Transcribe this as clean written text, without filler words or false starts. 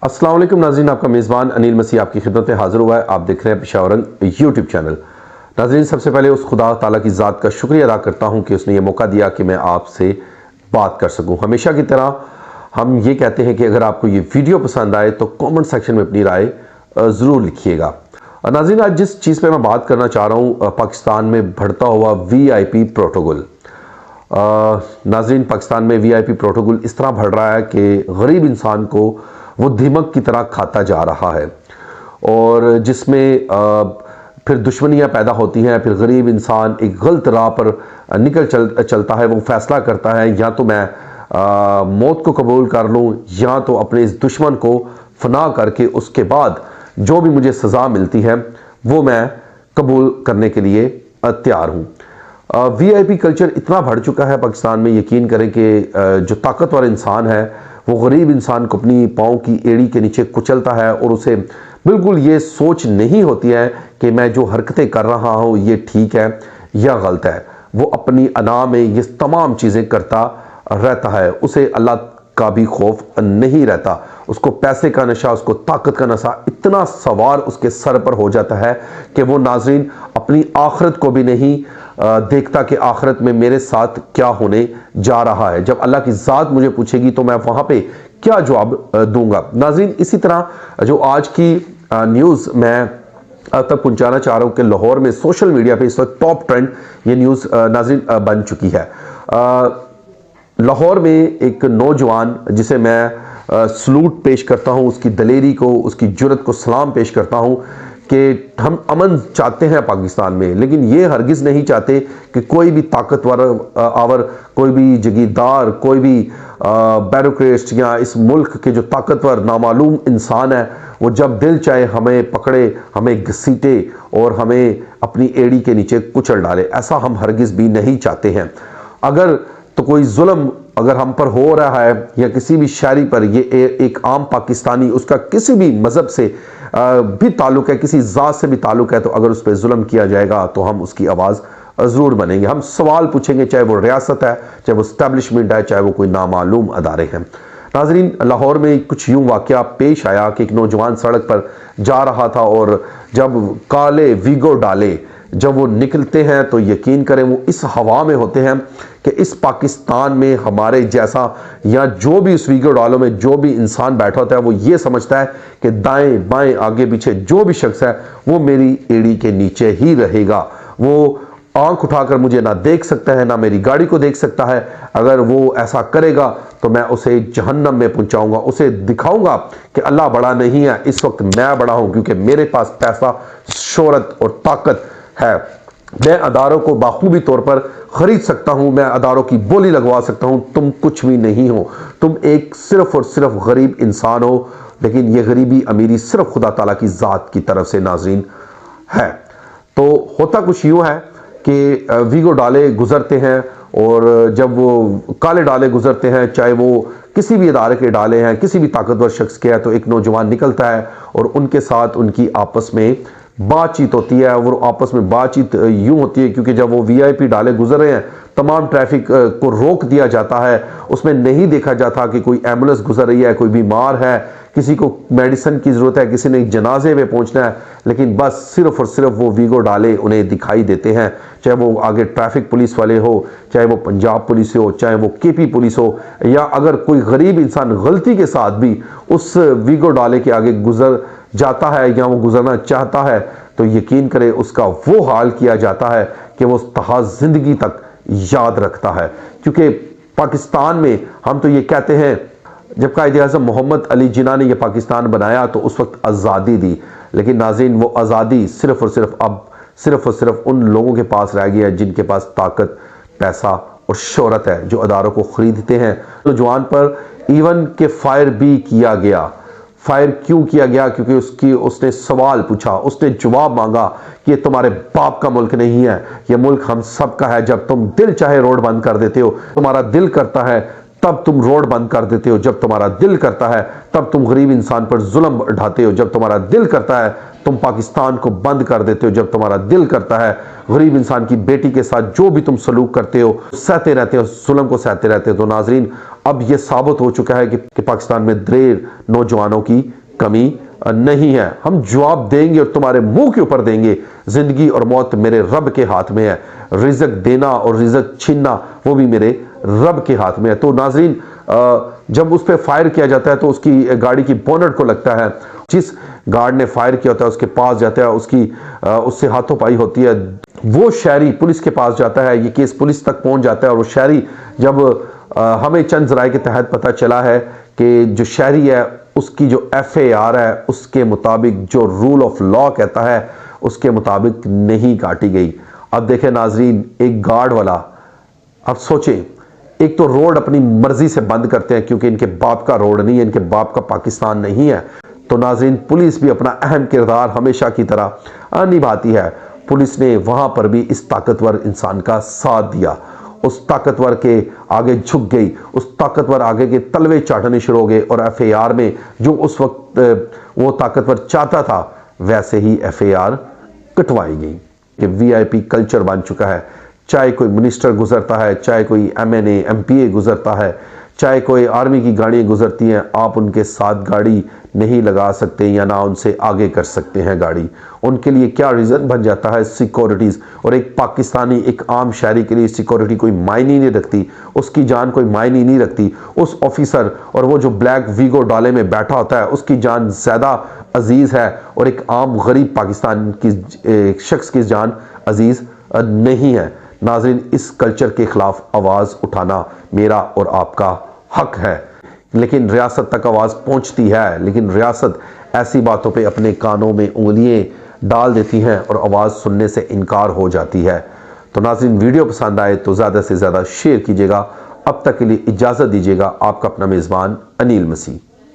अस्सलाम वालेकुम नाज़रीन, आपका मेज़बान अनिल मसीह आपकी खिदमत में हाज़िर हुआ है। आप देख रहे हैं पेशावरंग यूट्यूब चैनल। नाज़रीन, सबसे पहले उस खुदा ताला की ज़ात का शुक्रिया अदा करता हूँ कि उसने ये मौका दिया कि मैं आपसे बात कर सकूँ। हमेशा की तरह हम ये कहते हैं कि अगर आपको ये वीडियो पसंद आए तो कमेंट सेक्शन में अपनी राय ज़रूर लिखिएगा। नाज़रीन, आज जिस चीज़ पर मैं बात करना चाह रहा हूँ, पाकिस्तान में बढ़ता हुआ VIP प्रोटोकॉल। नाज़रीन, पाकिस्तान में VIP प्रोटोकॉल इस तरह बढ़ रहा है कि गरीब इंसान को वो दीमक की तरह खाता जा रहा है और जिसमें फिर दुश्मनियां पैदा होती हैं। फिर गरीब इंसान एक गलत राह पर चलता है। वो फैसला करता है या तो मैं मौत को कबूल कर लूं या तो अपने इस दुश्मन को फना करके उसके बाद जो भी मुझे सज़ा मिलती है वो मैं कबूल करने के लिए तैयार हूँ। VIP कल्चर इतना बढ़ चुका है पाकिस्तान में, यकीन करें कि जो ताकतवर इंसान है वो गरीब इंसान को अपनी पाँव की एड़ी के नीचे कुचलता है और उसे बिल्कुल ये सोच नहीं होती है कि मैं जो हरकतें कर रहा हूँ ये ठीक है या गलत है। वो अपनी अना में ये तमाम चीज़ें करता रहता है। उसे अल्लाह का भी खौफ नहीं रहता। उसको पैसे का नशा, उसको ताकत का नशा इतना सवार उसके सर पर हो जाता है कि वो नाज़रीन अपनी आखिरत को भी नहीं देखता कि आखिरत में मेरे साथ क्या होने जा रहा है। जब अल्लाह की ज़ात मुझे पूछेगी तो मैं वहाँ पे क्या जवाब दूंगा। नाज़रीन, इसी तरह जो आज की न्यूज़ मैं अब तक पहुँचाना चाह रहा हूँ कि लाहौर में सोशल मीडिया पे इस वक्त टॉप ट्रेंड ये न्यूज़ नाज़रीन बन चुकी है। लाहौर में एक नौजवान जिसे मैं सलूट पेश करता हूँ, उसकी दलेरी को, उसकी जुर्रत को सलाम पेश करता हूँ कि हम अमन चाहते हैं पाकिस्तान में, लेकिन ये हरगिज़ नहीं चाहते कि कोई भी ताकतवर आवर, कोई भी जगीरदार, कोई भी ब्यूरोक्रेट या इस मुल्क के जो ताकतवर नामालूम इंसान है वो जब दिल चाहे हमें पकड़े, हमें घसीटे और हमें अपनी एड़ी के नीचे कुचल डाले। ऐसा हम हरगिज़ भी नहीं चाहते हैं। अगर तो कोई जुल्म अगर हम पर हो रहा है या किसी भी शहरी पर, ये एक आम पाकिस्तानी, उसका किसी भी मज़हब से भी ताल्लुक़ है, किसी ज़ात से भी ताल्लुक़ है, तो अगर उस पर जुल्म किया जाएगा तो हम उसकी आवाज़ ज़रूर बनेंगे। हम सवाल पूछेंगे, चाहे वो रियासत है, चाहे वो इस्टेब्लिशमेंट है, चाहे वो कोई नामालूम अदारे हैं। नाज़रीन, लाहौर में कुछ यूँ वाक़या पेश आया कि एक नौजवान सड़क पर जा रहा था और जब काले वीगो डाले जब वो निकलते हैं तो यकीन करें वो इस हवा में होते हैं कि इस पाकिस्तान में हमारे जैसा या जो भी उस वीगो डालों में जो भी इंसान बैठा होता है वो ये समझता है कि दाएं बाएं आगे पीछे जो भी शख्स है वो मेरी एड़ी के नीचे ही रहेगा। वो आंख उठाकर मुझे ना देख सकता है, ना मेरी गाड़ी को देख सकता है। अगर वो ऐसा करेगा तो मैं उसे जहन्नम में पहुंचाऊंगा, उसे दिखाऊंगा कि अल्लाह बड़ा नहीं है, इस वक्त मैं बड़ा हूं क्योंकि मेरे पास पैसा, शोहरत और ताकत है। मैं अदारों को बाखूबी तौर पर खरीद सकता हूं, मैं अदारों की बोली लगवा सकता हूं। तुम कुछ भी नहीं हो, तुम एक सिर्फ और सिर्फ गरीब इंसान हो, लेकिन ये गरीबी अमीरी सिर्फ खुदा ताला की ज़ात की तरफ से नाज़रीन है। तो होता कुछ यूँ है कि वीगो डाले गुजरते हैं और जब वो काले डाले गुजरते हैं, चाहे वो किसी भी इदारे के डाले हैं, किसी भी ताकतवर शख्स के हैं, तो एक नौजवान निकलता है और उनके साथ उनकी आपस में बातचीत होती है। वो आपस में बातचीत यूँ होती है क्योंकि जब वो VIP डाले गुजर रहे हैं तमाम ट्रैफिक को रोक दिया जाता है। उसमें नहीं देखा जाता कि कोई एम्बुलेंस गुजर रही है, कोई बीमार है, किसी को मेडिसिन की ज़रूरत है, किसी ने जनाजे में पहुंचना है, लेकिन बस सिर्फ और सिर्फ वो वीगो डाले उन्हें दिखाई देते हैं। चाहे वो आगे ट्रैफिक पुलिस वाले हो, चाहे वो पंजाब पुलिस हो, चाहे वो KP पुलिस हो, या अगर कोई गरीब इंसान गलती के साथ भी उस वीगो डाले के आगे गुजर जाता है या वो गुजरना चाहता है तो यकीन करे उसका वो हाल किया जाता है कि वो तहा ज़िंदगी तक याद रखता है। क्योंकि पाकिस्तान में हम तो ये कहते हैं जब कायद-ए-आज़म मोहम्मद अली जिन्ना ने यह पाकिस्तान बनाया तो उस वक्त आज़ादी दी, लेकिन नाज़रीन वो आज़ादी सिर्फ और सिर्फ अब सिर्फ और सिर्फ उन लोगों के पास रह गई है जिनके पास ताकत, पैसा और शोहरत है, जो अदारों को ख़रीदते हैं। नौजवान पर इवन के फायर भी किया गया। फायर क्यों किया गया? क्योंकि उसने सवाल पूछा, उसने जवाब मांगा कि ये तुम्हारे बाप का मुल्क नहीं है, ये मुल्क हम सब का है। जब तुम दिल चाहे रोड बंद कर देते हो, तुम्हारा दिल करता है तब तुम रोड बंद कर देते हो जब तुम्हारा दिल करता है, तब तुम गरीब इंसान पर जुल्म ढाते हो जब तुम्हारा दिल करता है, तुम पाकिस्तान को बंद कर देते हो जब तुम्हारा दिल करता है, गरीब इंसान की बेटी के साथ जो भी तुम सलूक करते हो, सहते रहते हो, जुल्म को सहते रहते हो। तो नाजरीन, अब यह साबित हो चुका है कि पाकिस्तान में दलेर नौजवानों की कमी नहीं है। हम जवाब देंगे और तुम्हारे मुंह के ऊपर देंगे। जिंदगी और मौत मेरे रब के हाथ में है, रिज़्क देना और रिज़्क छीनना वो भी मेरे रब के हाथ में है। तो नाजरीन, जब उस पर फायर किया जाता है तो उसकी गाड़ी की बोनट को लगता है, जिस गार्ड ने फायर किया होता है उसके पास जाता है, उससे हाथों-पाई होती है। वो शहरी पुलिस के पास जाता है, ये केस पुलिस तक पहुंच जाता है और वो शहरी, जब हमें चंद ज़राए के तहत पता चला है कि जो शहरी है उसकी जो FAR है उसके मुताबिक, जो रूल ऑफ लॉ कहता है उसके मुताबिक नहीं काटी गई। अब देखें नाजरीन, एक गार्ड वाला, अब सोचें, एक तो रोड अपनी मर्जी से बंद करते हैं क्योंकि इनके बाप का रोड नहीं है, इनके बाप का पाकिस्तान नहीं है। तो नाजरीन, पुलिस भी अपना अहम किरदार हमेशा की तरह निभाती है। पुलिस ने वहां पर भी इस ताकतवर इंसान का साथ दिया, उस ताकतवर के आगे झुक गई, उस ताकतवर आगे के तलवे चाटने शुरू हो गए और FAR में जो उस वक्त वो ताकतवर चाहता था वैसे ही FAR कटवाई गई। कि VIP कल्चर बन चुका है। चाहे कोई मिनिस्टर गुजरता है, चाहे कोई MNA MPA गुजरता है, चाहे कोई आर्मी की गाड़ियाँ गुजरती हैं, आप उनके साथ गाड़ी नहीं लगा सकते या ना उनसे आगे कर सकते हैं गाड़ी। उनके लिए क्या रीज़न बन जाता है? सिक्योरिटीज़। और एक पाकिस्तानी, एक आम शहरी के लिए सिक्योरिटी कोई मायने नहीं रखती, उसकी जान कोई मायने नहीं रखती। उस ऑफिसर और वो जो ब्लैक वीगो डाले में बैठा होता है उसकी जान ज़्यादा अजीज़ है और एक आम गरीब पाकिस्तान की शख्स की जान अजीज़ नहीं है। नाज़रीन, इस कल्चर के खिलाफ आवाज़ उठाना मेरा और आपका हक है, लेकिन रियासत तक आवाज़ पहुंचती है, लेकिन रियासत ऐसी बातों पे अपने कानों में उंगलियां डाल देती हैं और आवाज़ सुनने से इनकार हो जाती है। तो नाज़रीन, वीडियो पसंद आए तो ज़्यादा से ज़्यादा शेयर कीजिएगा। अब तक के लिए इजाज़त दीजिएगा। आपका अपना मेज़बान अनिल मसीह।